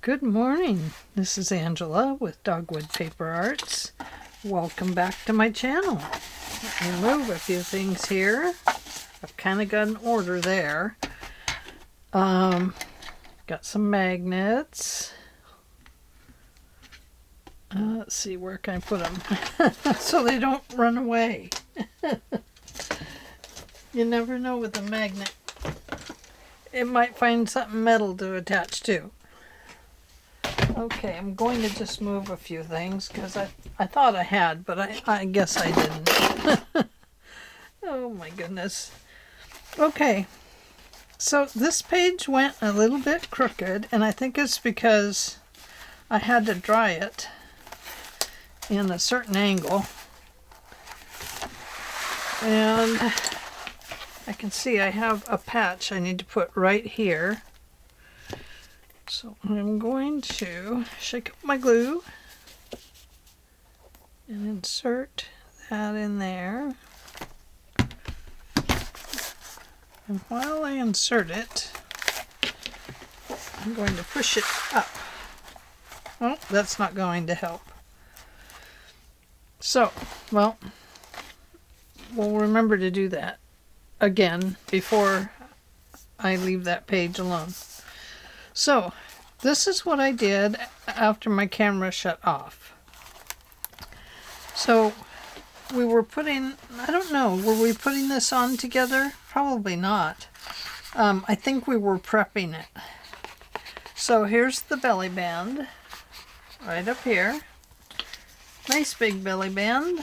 Good morning. This is Angela with Dogwood Paper Arts. Welcome back to my channel. Let me move a few things here. I've kind of got an order there. Got some magnets. Let's see, where can I put them so they don't run away. You never know with a magnet. It might find something metal to attach to. Okay, I'm going to just move a few things because I thought I had, but I guess I didn't. Oh my goodness. Okay, so this page went a little bit crooked, and I think it's because I had to dry it in a certain angle. And I can see I have a patch I need to put right here. So I'm going to shake up my glue and insert that in there. And while I insert it, I'm going to push it up. Oh, that's not going to help. So, well, we'll remember to do that again before I leave that page alone. So, this is what I did after my camera shut off. So, we were putting, I don't know, were we putting this on together? Probably not. I think we were prepping it. So, here's the belly band, right up here. Nice big belly band.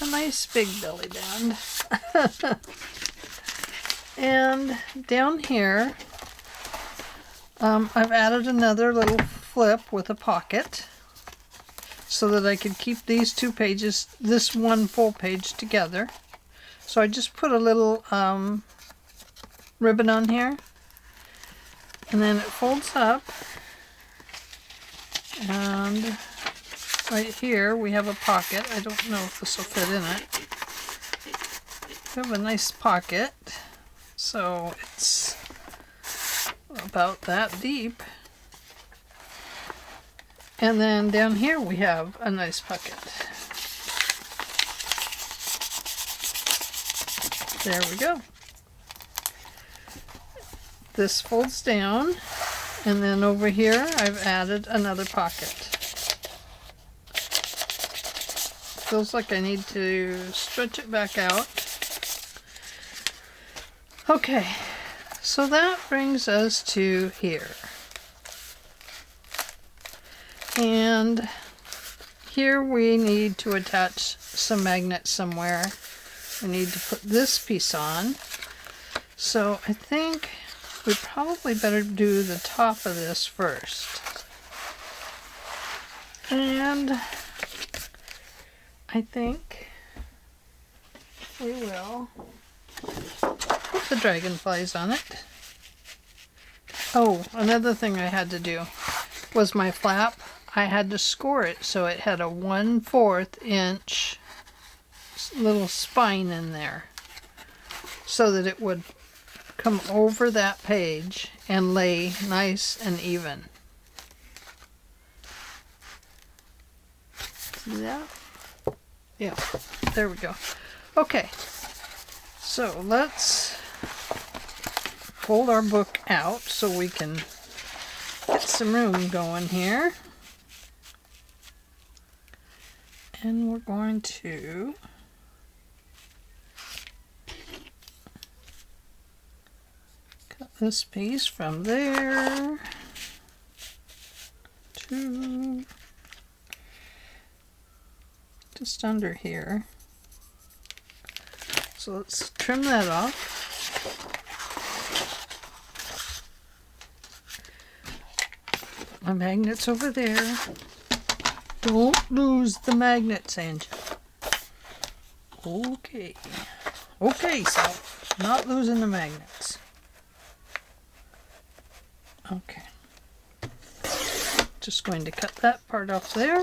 A nice big belly band. And down here, I've added another little flip with a pocket so that I could keep these two pages, this one full page together. So I just put a little ribbon on here, and then it folds up, and right here we have a pocket. I don't know if this will fit in it. We have a nice pocket, so it's about that deep. And then down here we have a nice pocket. There we go. This folds down, and then over here I've added another pocket. Feels like I need to stretch it back out. Okay, so that brings us to here. And here we need to attach some magnets somewhere. We need to put this piece on. So I think we probably better do the top of this first. And I think we will put the dragonflies on it. Oh, another thing I had to do was my flap. I had to score it so it had a 1/4 inch little spine in there so that it would come over that page and lay nice and even. See that? Yeah, there we go. Okay, so let's fold our book out so we can get some room going here. And we're going to cut this piece from there to just under here. So let's trim that off. My magnet's over there. Don't lose the magnets, Angel. Okay. Okay, so not losing the magnets. Okay. Just going to cut that part off there.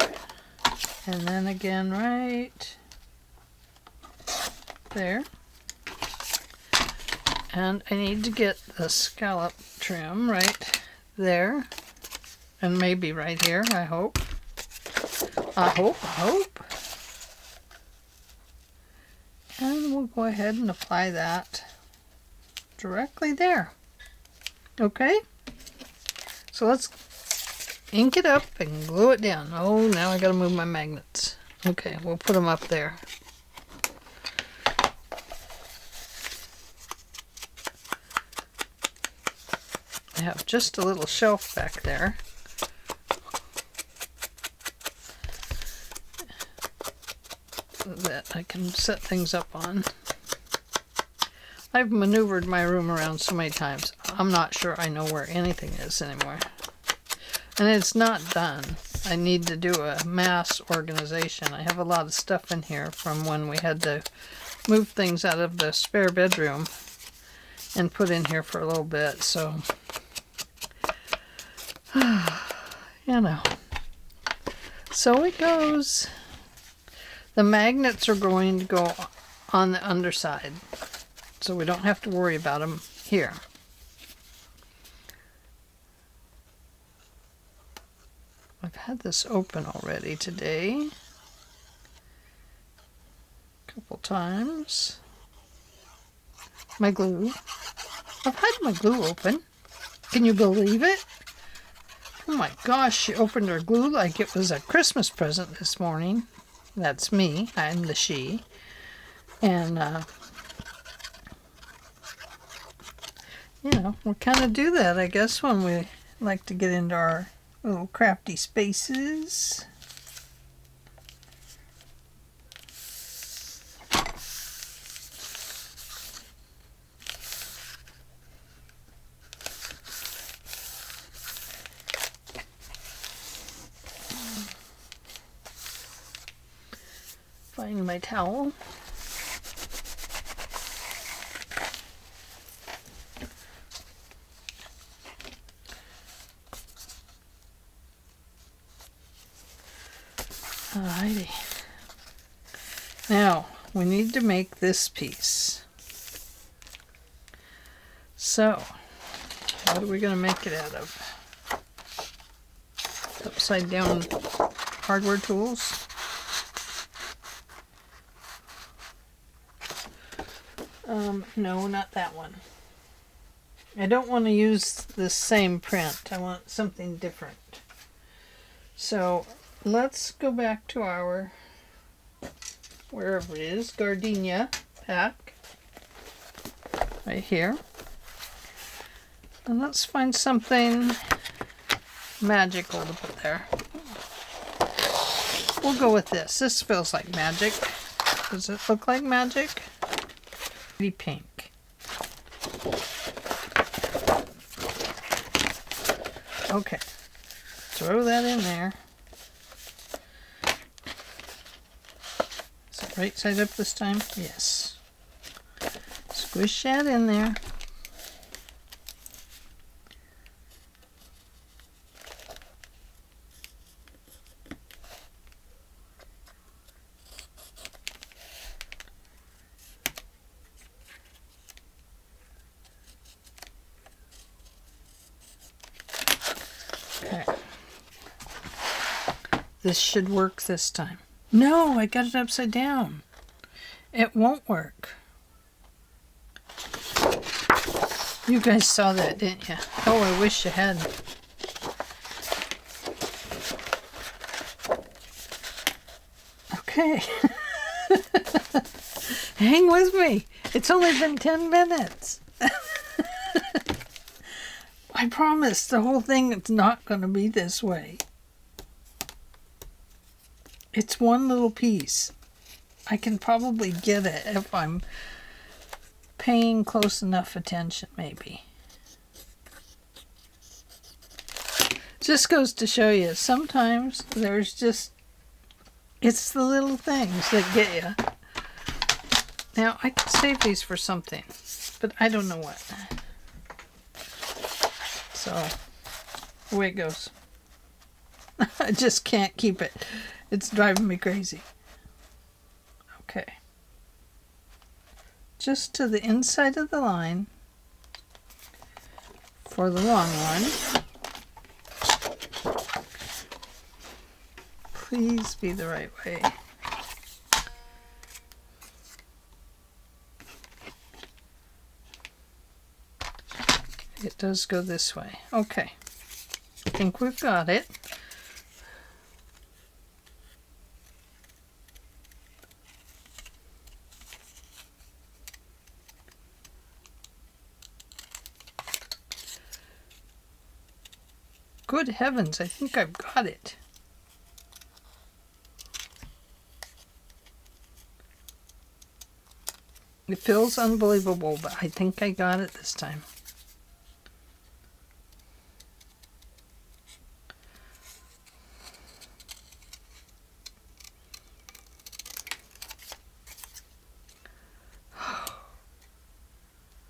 And then again right there. And I need to get the scallop trim right there. And maybe right here, I hope. I hope. And we'll go ahead and apply that directly there. Okay? So let's ink it up and glue it down. Oh, now I gotta move my magnets. Okay, we'll put them up there. I have just a little shelf back there. That I can set things up on. I've maneuvered my room around so many times, I'm not sure I know where anything is anymore. And it's not done. I need to do a mass organization. I have a lot of stuff in here from when we had to move things out of the spare bedroom and put in here for a little bit, so you know. So it goes. The magnets are going to go on the underside, so we don't have to worry about them here. I've had this open already today a couple times. My glue. I've had my glue open. Can you believe it? Oh my gosh, she opened her glue like it was a Christmas present this morning. That's me. I'm the she. And, you know, we kind of do that, I guess, when we like to get into our little crafty spaces. Find my towel. Alrighty. Now, we need to make this piece. So, what are we going to make it out of? Upside down hardware tools. No, not that one. I don't want to use the same print. I want something different. So let's go back to our, wherever it is, gardenia pack. Right here. And let's find something magical to put there. We'll go with this. This feels like magic. Does it look like magic? Pink. Okay, throw that in there. Is it right side up this time? Yes. Squish that in there. This should work this time. No, I got it upside down. It won't work. You guys saw that, didn't you? Oh, I wish you had. Okay. Hang with me. It's only been 10 minutes. I promise the whole thing is not going to be this way. It's one little piece. I can probably get it if I'm paying close enough attention, maybe. Just goes to show you, sometimes there's just, it's the little things that get you. Now, I can save these for something, but I don't know what. So, away it goes. I just can't keep it. It's driving me crazy. Okay. Just to the inside of the line. for the long one. Please be the right way. It does go this way. Okay. I think we've got it. Good heavens, I think I've got it. It feels unbelievable, but I think I got it this time.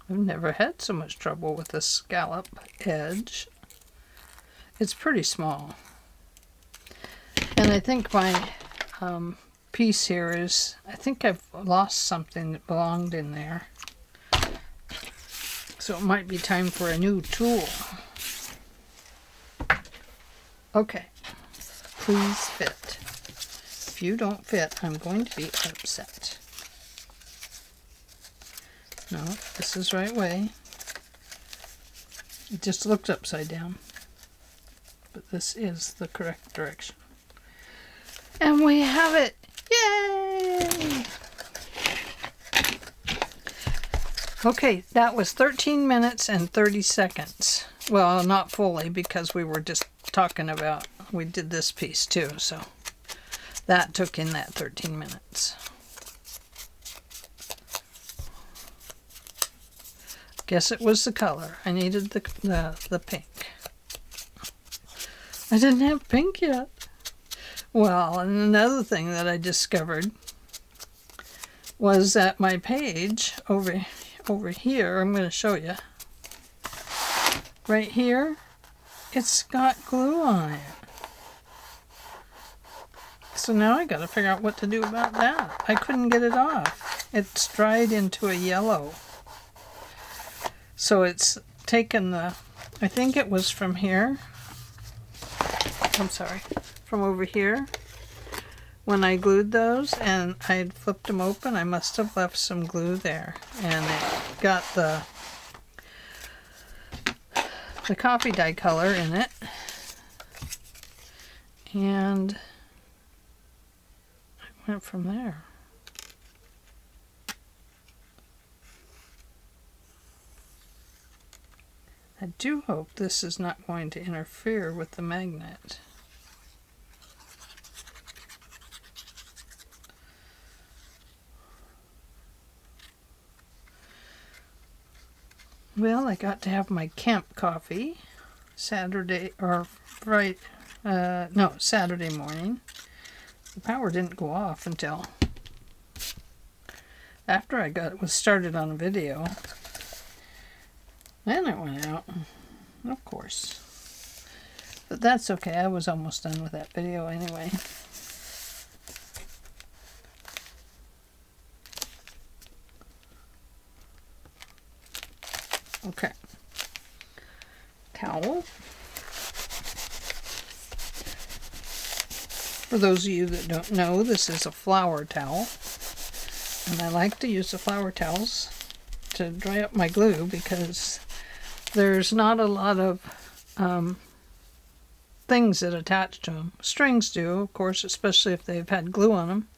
I've never had so much trouble with a scallop edge. It's pretty small. And I think my piece here is, I think I've lost something that belonged in there. So it might be time for a new tool. Okay. Please fit. If you don't fit, I'm going to be upset. No, this is the right way. It just looked upside down. But this is the correct direction. And we have it! Yay! Okay, that was 13 minutes and 30 seconds. Well, not fully, because we were just talking about, we did this piece too, so that took in that 13 minutes. Guess it was the color. I needed the pink. I didn't have pink yet. Well, and another thing that I discovered was that my page over here, I'm going to show you. Right here, it's got glue on it. So now I got to figure out what to do about that. I couldn't get it off. It's dried into a yellow. So it's taken the, I think it was from here. I'm sorry, from over here. When I glued those and I'd flipped them open, I must have left some glue there. And it got the coffee dye color in it. And I went from there. I do hope this is not going to interfere with the magnet. Well, I got to have my camp coffee Saturday, or right, no, Saturday morning. The power didn't go off until after I was started on a video. Then it went out, of course. But that's okay, I was almost done with that video anyway. Okay. Towel. For those of you that don't know, this is a flower towel. And I like to use the flower towels to dry up my glue because there's not a lot of things that attach to them. Strings do, of course, especially if they've had glue on them.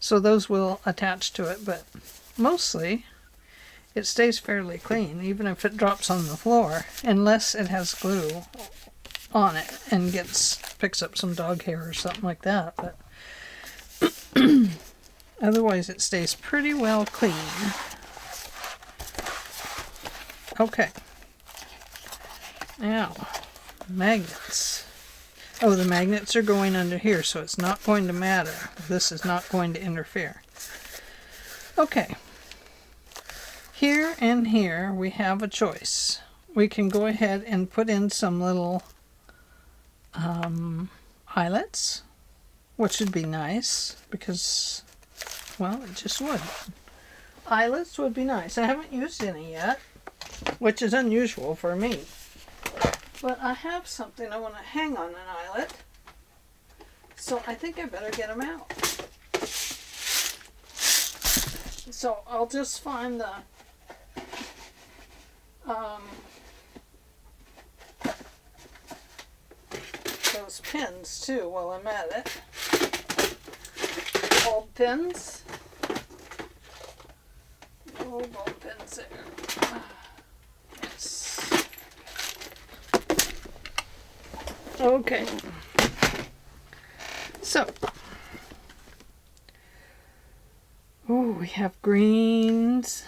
So those will attach to it, but mostly it stays fairly clean, even if it drops on the floor, unless it has glue on it and picks up some dog hair or something like that. But otherwise it stays pretty well clean. Okay. Now, magnets. Oh, the magnets are going under here, so it's not going to matter. This is not going to interfere. Okay. Here and here we have a choice. We can go ahead and put in some little eyelets, which would be nice because, well, it just would. Eyelets would be nice. I haven't used any yet, which is unusual for me. But I have something I want to hang on an eyelet. So I think I better get them out. So I'll just find the those pins too while I'm at it. Bulb pins. No bulb pins there. Yes. Okay. So, oh, we have greens,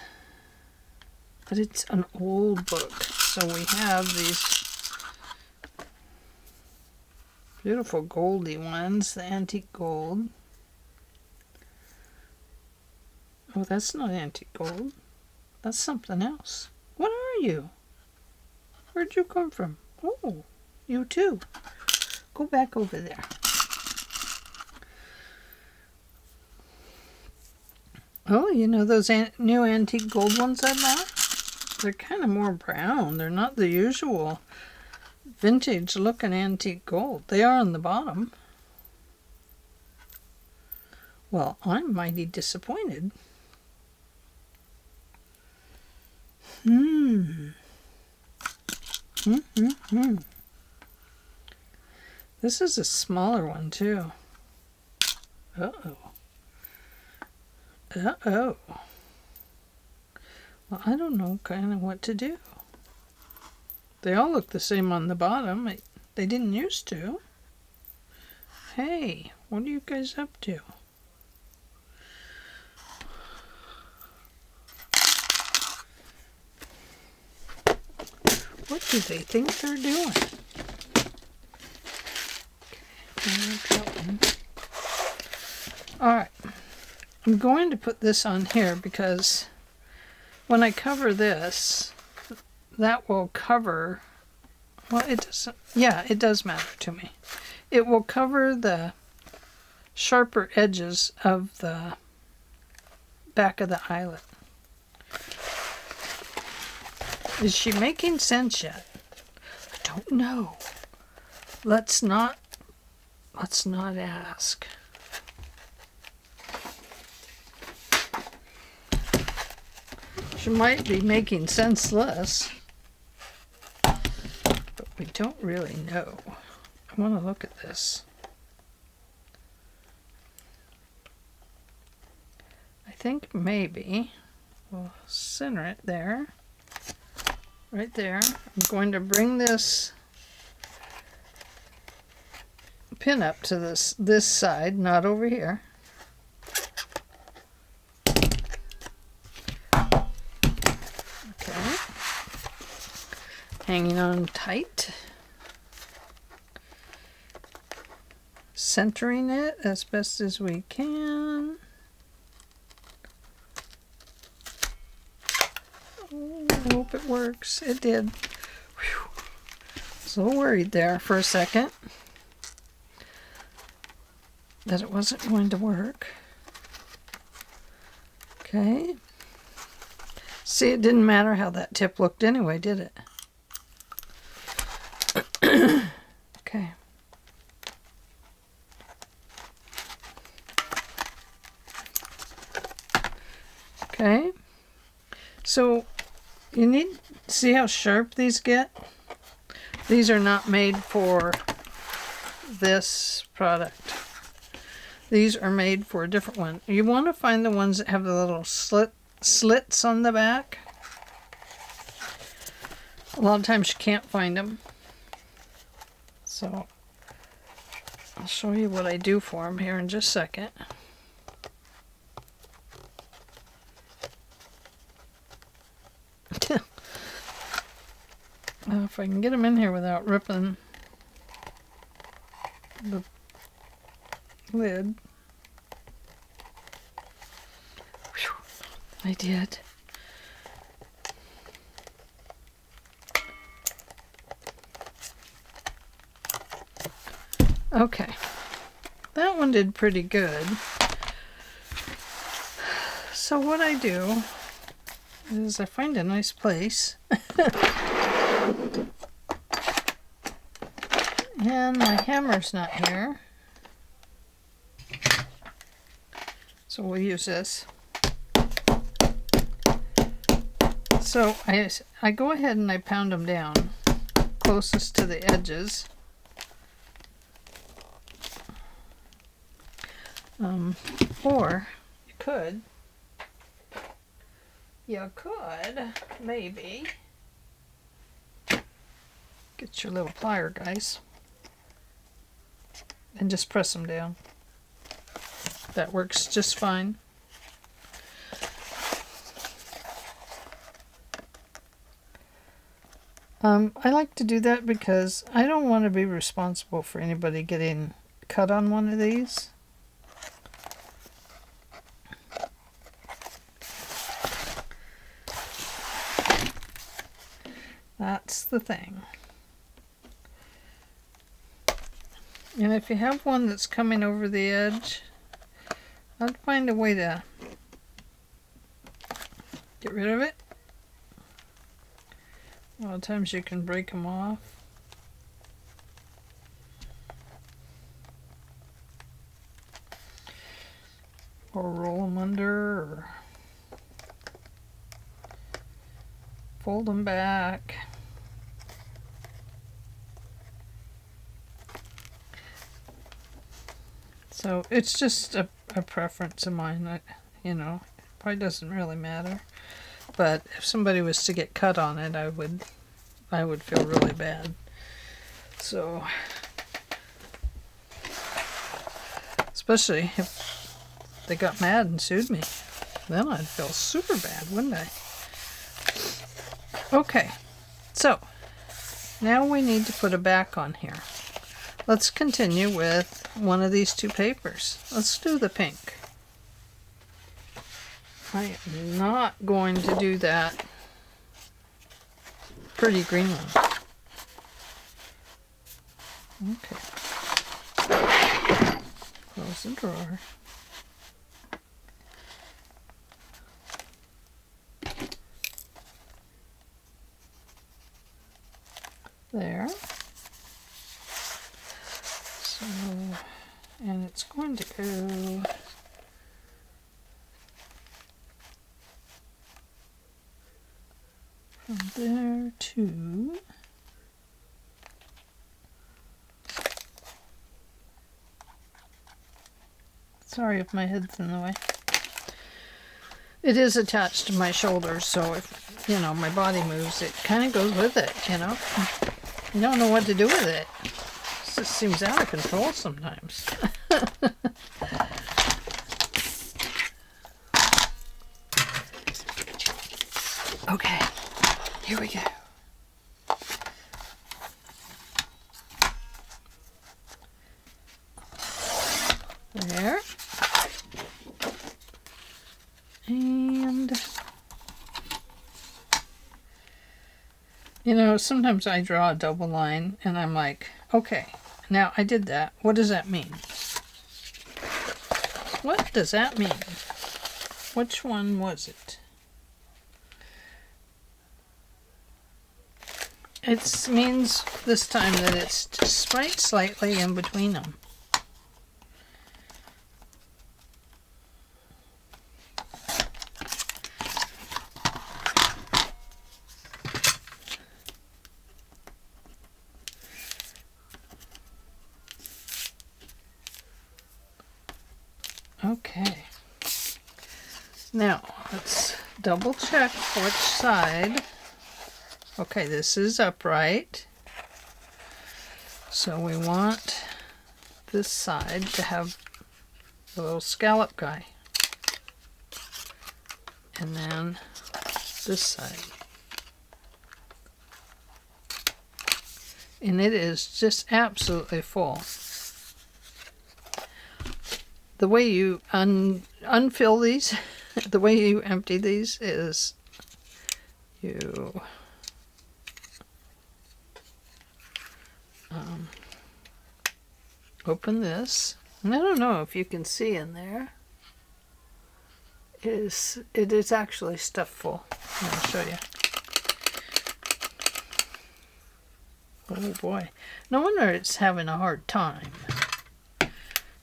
but it's an old book. So we have these beautiful goldy ones, the antique gold. Oh, that's not antique gold. That's something else. What are you? Where'd you come from? Oh, you too. Go back over there. Oh, you know those new antique gold ones I bought? They're kind of more brown. They're not the usual vintage looking antique gold. They are on the bottom. Well, I'm mighty disappointed. This is a smaller one too. Uh-oh. Uh-oh. Well, I don't know kind of what to do. They all look the same on the bottom. They didn't used to. Hey, what are you guys up to? What do they think they're doing? Alright. I'm going to put this on here because when I cover this, that will cover, well, it doesn't, yeah, it does matter to me. It will cover the sharper edges of the back of the eyelet. Is she making sense yet? I don't know. Let's not ask. She might be making senseless, but we don't really know. I want to look at this. I think maybe we'll center it there. Right there. I'm going to bring this pin up to this side, not over here. Okay. Hanging on tight. Centering it as best as we can. I hope it works. It did. Whew. So worried there for a second that it wasn't going to work. Okay. See, it didn't matter how that tip looked anyway, did it? Okay. Okay. So you need to see how sharp these get. These are not made for this product. These are made for a different one. You want to find the ones that have the little slits on the back. A lot of times you can't find them. So I'll show you what I do for them here in just a second. If I can get them in here without ripping the lid. Whew, I did. Okay, that one did pretty good. So what I do is I find a nice place And my hammer's not here, so we'll use this. So I go ahead and I pound them down closest to the edges. Or you could maybe get your little plier, guys, and just press them down. That works just fine. I like to do that because I don't want to be responsible for anybody getting cut on one of these. That's the thing. And if you have one that's coming over the edge, I'd find a way to get rid of it. A lot of times you can break them off. Or roll them under, or fold them back. So it's just a preference of mine. You know, probably doesn't really matter. But if somebody was to get cut on it, I would feel really bad. So, especially if they got mad and sued me, then I'd feel super bad, wouldn't I? Okay, so now we need to put a back on here. Let's continue with one of these two papers. Let's do the pink. I am not going to do that pretty green one. Okay. Close the drawer. There. So, and it's going to go from there to sorry if my head's in the way. It is attached to my shoulders, so if, you know, my body moves, it kind of goes with it, you know. You don't know what to do with it. It just seems out of control sometimes. Okay, here we go. There. And, you know, sometimes I draw a double line and I'm like, okay, now I did that. What does that mean? What does that mean? Which one was it? It means this time that it's just right slightly in between them. Okay. Now, let's double check which side. Okay, this is upright. So we want this side to have the little scallop guy. And then this side. And it is just absolutely full. The way you unfill these, the way you empty these is you open this. And I don't know if you can see in there. It is actually stuffed full. I'll show you. Oh boy. No wonder it's having a hard time.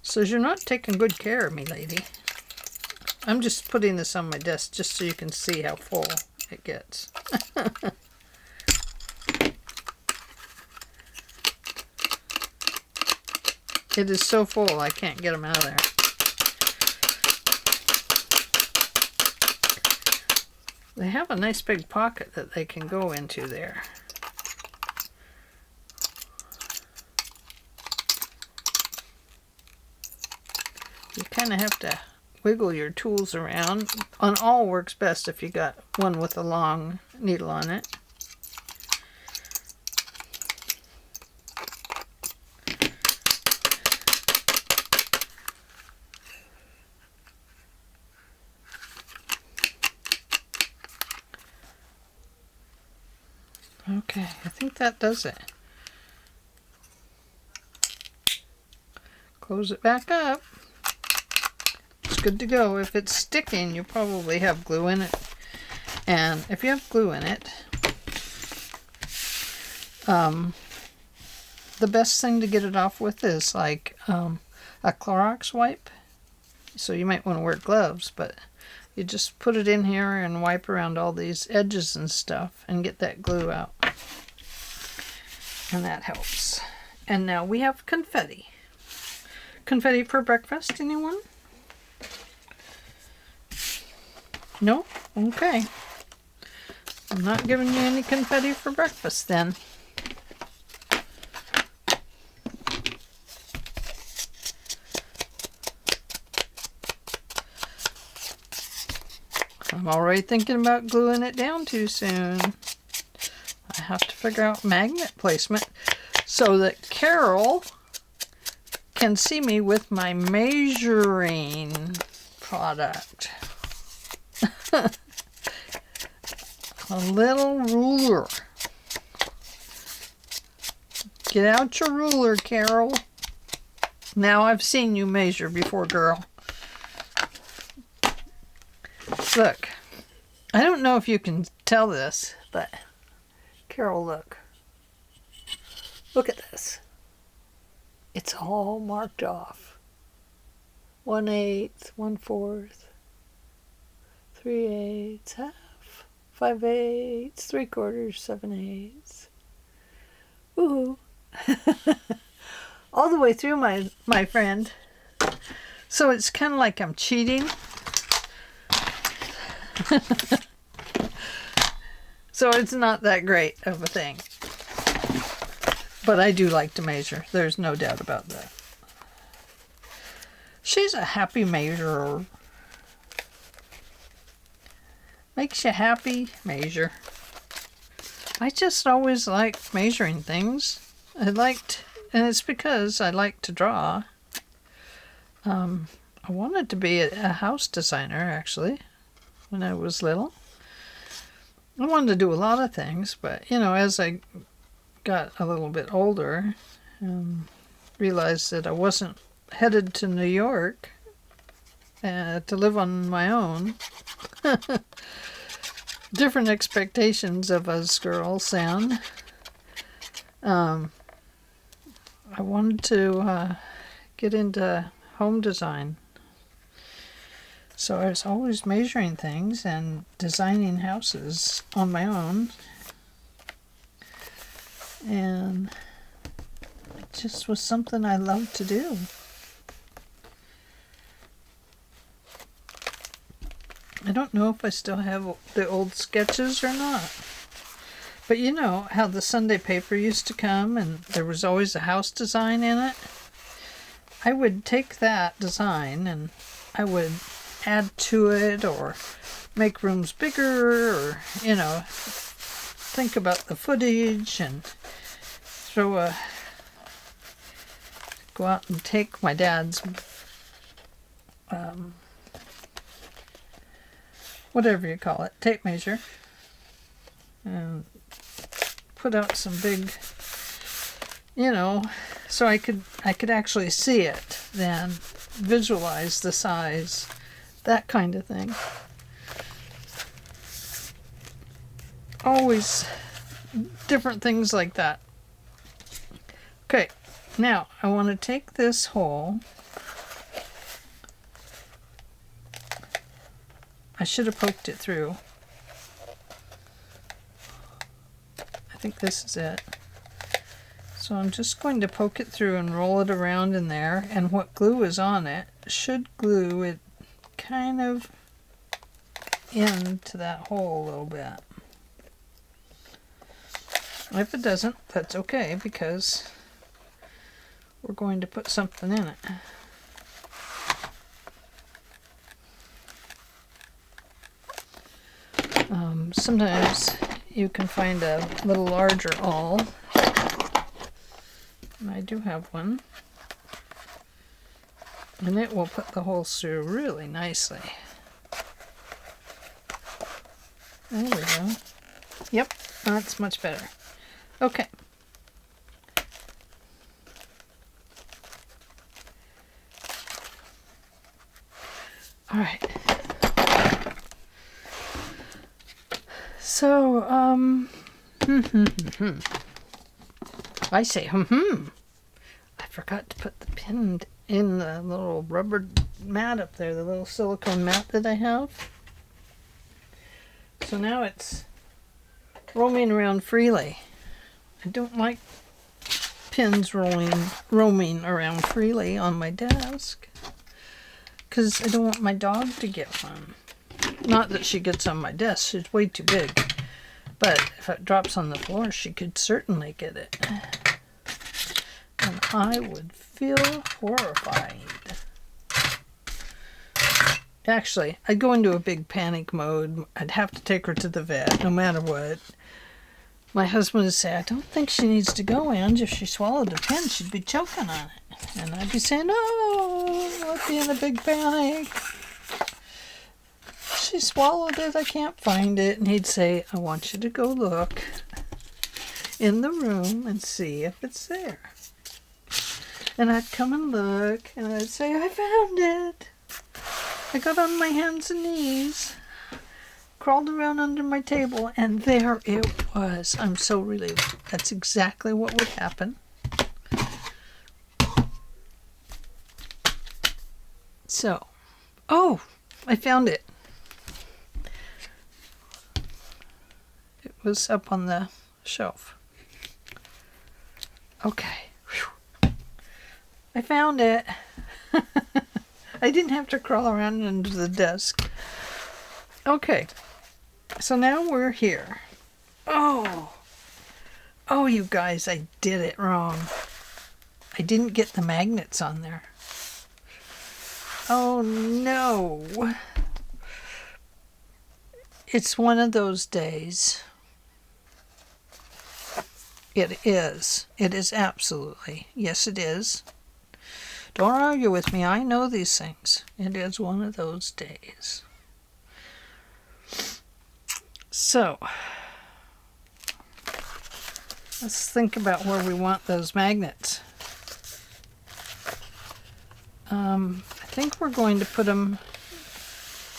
Says you're not taking good care of me, lady. I'm just putting this on my desk just so you can see how full it gets. It is so full I can't get them out of there. They have a nice big pocket that they can go into there. You kind of have to wiggle your tools around. On all works best if you got one with a long needle on it. Okay, I think that does it. Close it back up. It's good to go. If it's sticking, you probably have glue in it. And if you have glue in it, the best thing to get it off with is like a Clorox wipe. So you might want to wear gloves, but you just put it in here and wipe around all these edges and stuff and get that glue out. And that helps. And now we have confetti. Confetti for breakfast, anyone? No? Okay. I'm not giving you any confetti for breakfast then. I'm already thinking about gluing it down too soon. I have to figure out magnet placement so that Caryl can see me with my measuring product. A little ruler. Get out your ruler, Caryl. Now I've seen you measure before, girl. Look, I don't know if you can tell this, but Caryl, look. Look at this. It's all marked off. 1/8, 1/4, 3/8, half, 5/8, 3/4, 7/8. Woohoo! All the way through, my friend. So it's kind of like I'm cheating. So it's not that great of a thing. But I do like to measure. There's no doubt about that. She's a happy measurer. Makes you happy, measure. I just always liked measuring things. And it's because I like to draw. I wanted to be a house designer, actually, when I was little. I wanted to do a lot of things, but, you know, as I got a little bit older, realized that I wasn't headed to New York to live on my own. Different expectations of us girls, and I wanted to get into home design. So I was always measuring things and designing houses on my own. And it just was something I loved to do. I don't know if I still have the old sketches or not. But you know how the Sunday paper used to come and there was always a house design in it? I would take that design and I would add to it or make rooms bigger or, you know, think about the footage and go out and take my dad's whatever you call it, tape measure, and put out some big, you know, so I could actually see it, then visualize the size, that kind of thing. Always different things like that. Okay, now I want to take this hole. I should have poked it through. I think this is it. So I'm just going to poke it through and roll it around in there, and what glue is on it should glue it kind of into that hole a little bit. If it doesn't, that's okay, because we're going to put something in it. Sometimes you can find a little larger awl, and I do have one, and it will put the holes through really nicely. There we go. Yep, that's much better. Okay. All right. So, I say, I forgot to put the pin in the little rubber mat up there, the little silicone mat that I have. So now it's roaming around freely. I don't like pins roaming around freely on my desk, because I don't want my dog to get one. Not that she gets on my desk, she's way too big. But if it drops on the floor, she could certainly get it. And I would feel horrified. Actually, I'd go into a big panic mode. I'd have to take her to the vet, no matter what. My husband would say, I don't think she needs to go, Ange. If she swallowed a pin, she'd be choking on it. And I'd be saying, no, I'd be in a big panic. She swallowed it, I can't find it. And he'd say, I want you to go look in the room and see if it's there. And I'd come and look, and I'd say, I found it. I got on my hands and knees, crawled around under my table, and there it was. I'm so relieved. That's exactly what would happen. So, oh, I found it. It was up on the shelf. Okay. Whew. I found it. I didn't have to crawl around under the desk. Okay. So now we're here. Oh, you guys, I did it wrong. I didn't get the magnets on there. Oh, no. It's one of those days. It is. It is absolutely. Yes, it is. Don't argue with me. I know these things. It is one of those days. So, let's think about where we want those magnets. I think we're going to put them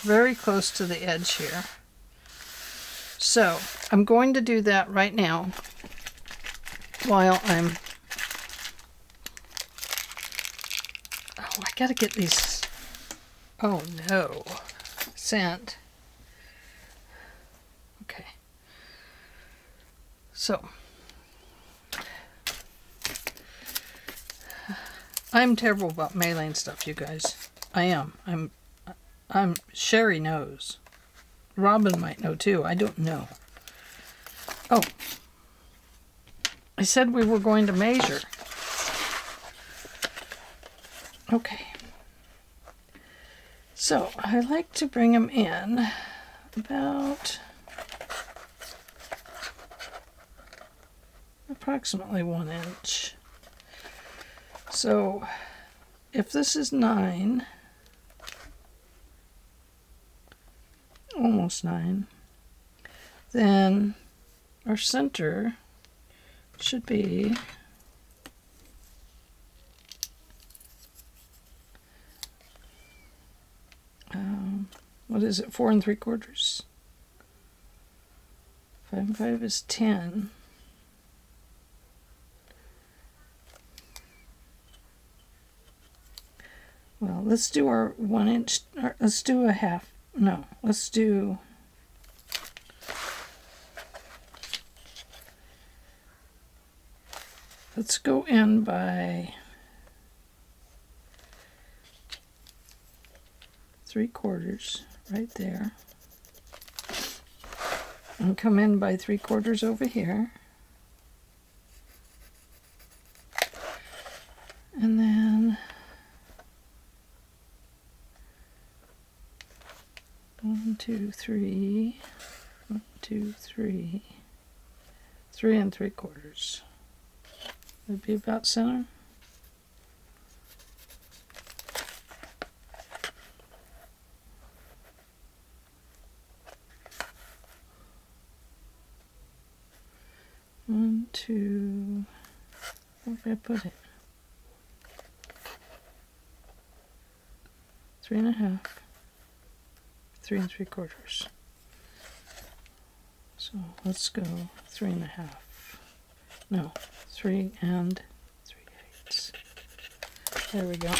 very close to the edge here. So, I'm going to do that right now while I'm... Oh, I gotta get these... Oh no. Scent. Okay. So, I'm terrible about mailing stuff, you guys. I am. I'm Sherry knows. Robin might know too. I don't know. Oh. I said we were going to measure. Okay. So, I like to bring them in about approximately 1 inch. So, if this is 9, almost 9, then our center should be what is it, 4 3/4? 5 and 5 is 10. Well, let's do our 1 inch, or let's do a half, no, let's do, let's go in by 3/4 right there, and come in by 3/4 over here, and then 1, 2, 3, 1, 2, 3, 3 3/4. Would be about center. One, two, where did I put it? 3 1/2, 3 3/4. So let's go 3 1/2. No, 3 3/8. There we go.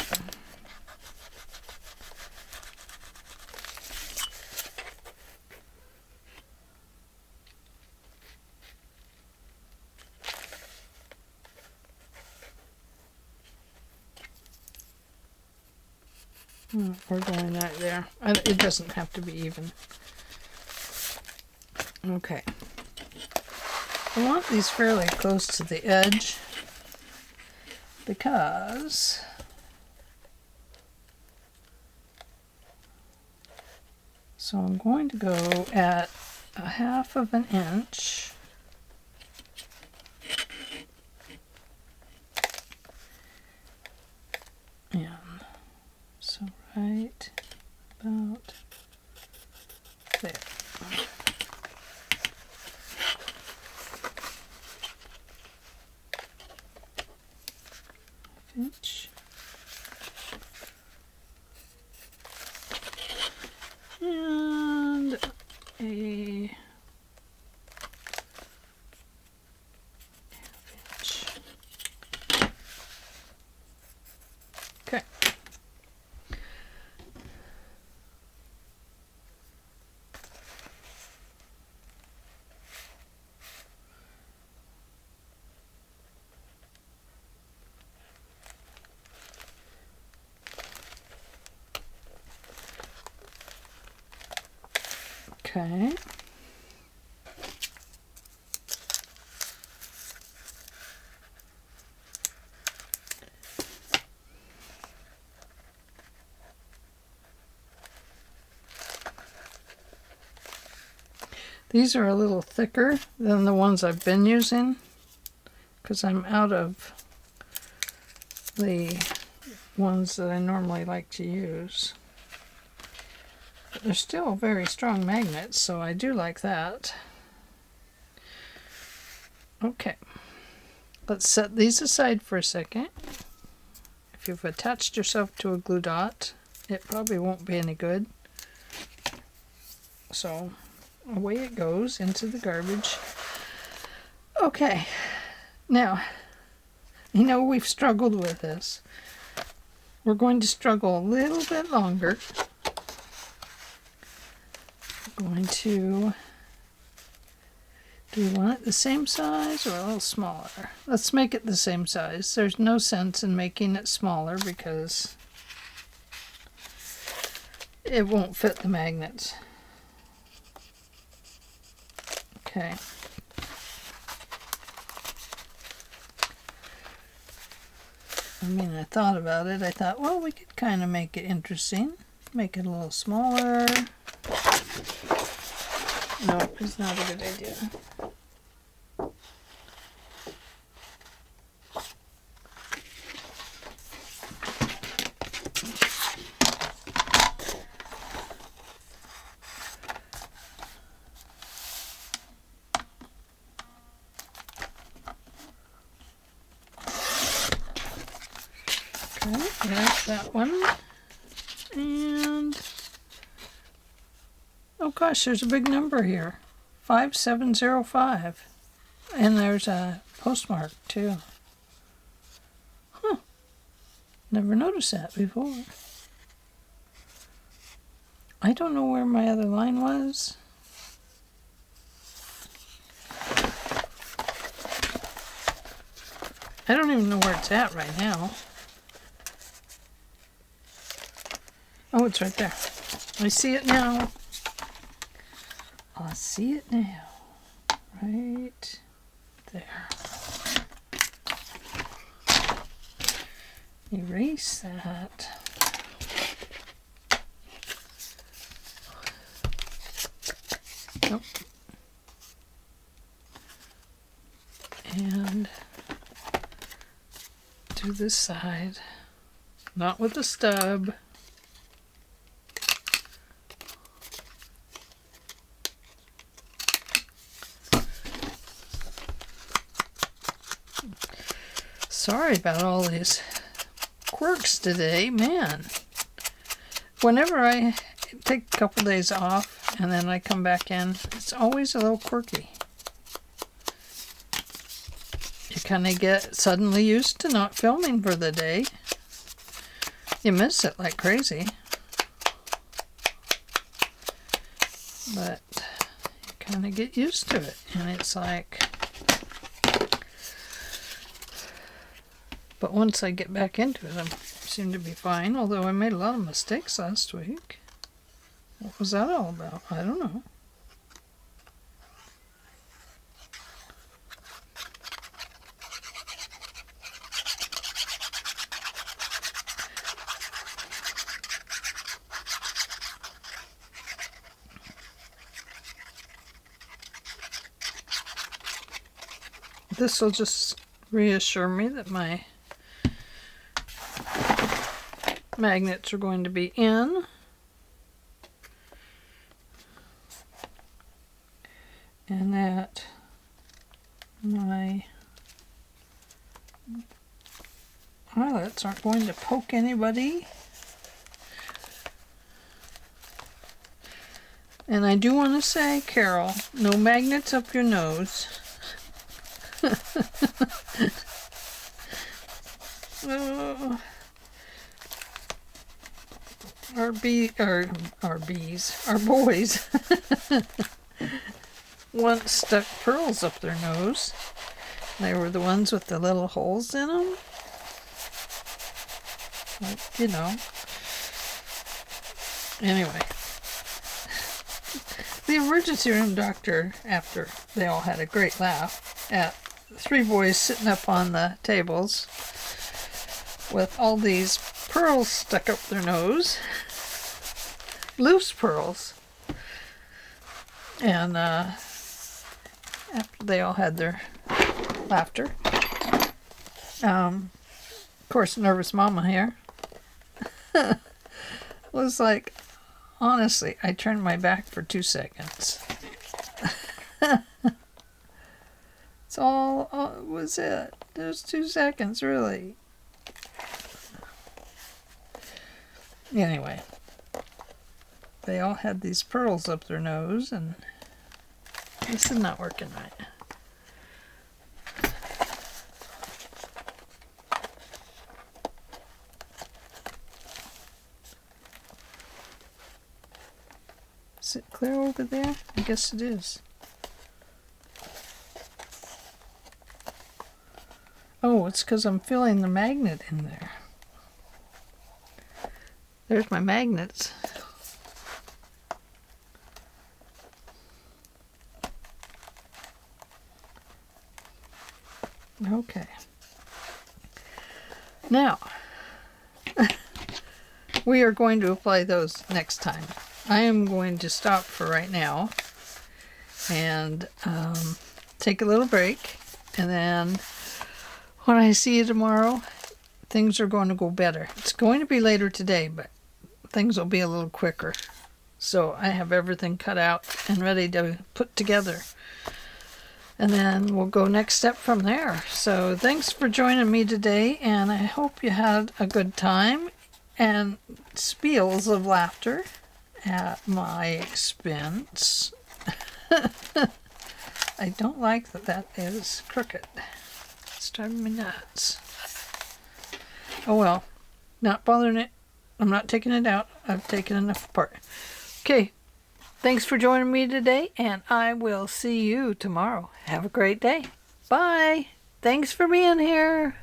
We're going right there. It doesn't have to be even. Okay. I want these fairly close to the edge because so I'm going to go at 1/2 inch. And so right about there. Inch. And a 1/2 inch. Okay. Okay. These are a little thicker than the ones I've been using because I'm out of the ones that I normally like to use. But they're still very strong magnets, so I do like that. Okay, let's set these aside for a second. If you've attached yourself to a glue dot, it probably won't be any good. So away it goes into the garbage. Okay, now, you know we've struggled with this. We're going to struggle a little bit longer. We're going to, do we want it the same size or a little smaller? Let's make it the same size. There's no sense in making it smaller because it won't fit the magnets. Okay. I mean, I thought about it. I thought, well, we could kind of make it interesting. Make it a little smaller. No, it's not a good idea. Okay, there's that one. And oh gosh, there's a big number here. 5705. And there's a postmark too. Huh. Never noticed that before. I don't know where my other line was. I don't even know where it's at right now. Oh, it's right there. I see it now. I see it now. Right there. Erase that. Nope. And do this side. Not with the stub. Sorry about all these quirks today, man. Whenever I take a couple days off and then I come back in, it's always a little quirky. You kind of get suddenly used to not filming for the day. You miss it like crazy. But you kind of get used to it. And it's like... But once I get back into it, I seem to be fine. Although I made a lot of mistakes last week. What was that all about? I don't know. This will just reassure me that my magnets are going to be in. And that my eyelets aren't going to poke anybody. And I do want to say, Carol, no magnets up your nose. Oh. Our boys once stuck pearls up their nose. They were the ones with the little holes in them. Like, you know. Anyway. The emergency room doctor, after they all had a great laugh at three boys sitting up on the tables with all these pearls stuck up their nose. Loose pearls. And after they all had their laughter, of course, nervous mama here was like, honestly, I turned my back for 2 seconds. It's all was it. There's 2 seconds, really. Anyway, they all had these pearls up their nose, and this is not working right. Is it clear over there? I guess it is. Oh, it's because I'm filling the magnet in there. There's my magnets. Okay. Now, we are going to apply those next time. I am going to stop for right now and take a little break, and then when I see you tomorrow, things are going to go better. It's going to be later today, but things will be a little quicker. So I have everything cut out and ready to put together. And then we'll go next step from there. So thanks for joining me today, and I hope you had a good time and spiels of laughter at my expense. I don't like that that is crooked. It's driving me nuts. Oh well, Not bothering it. I'm not taking it out. I've taken enough apart. Okay. Thanks for joining me today, and I will see you tomorrow. Have a great day. Bye. Thanks for being here.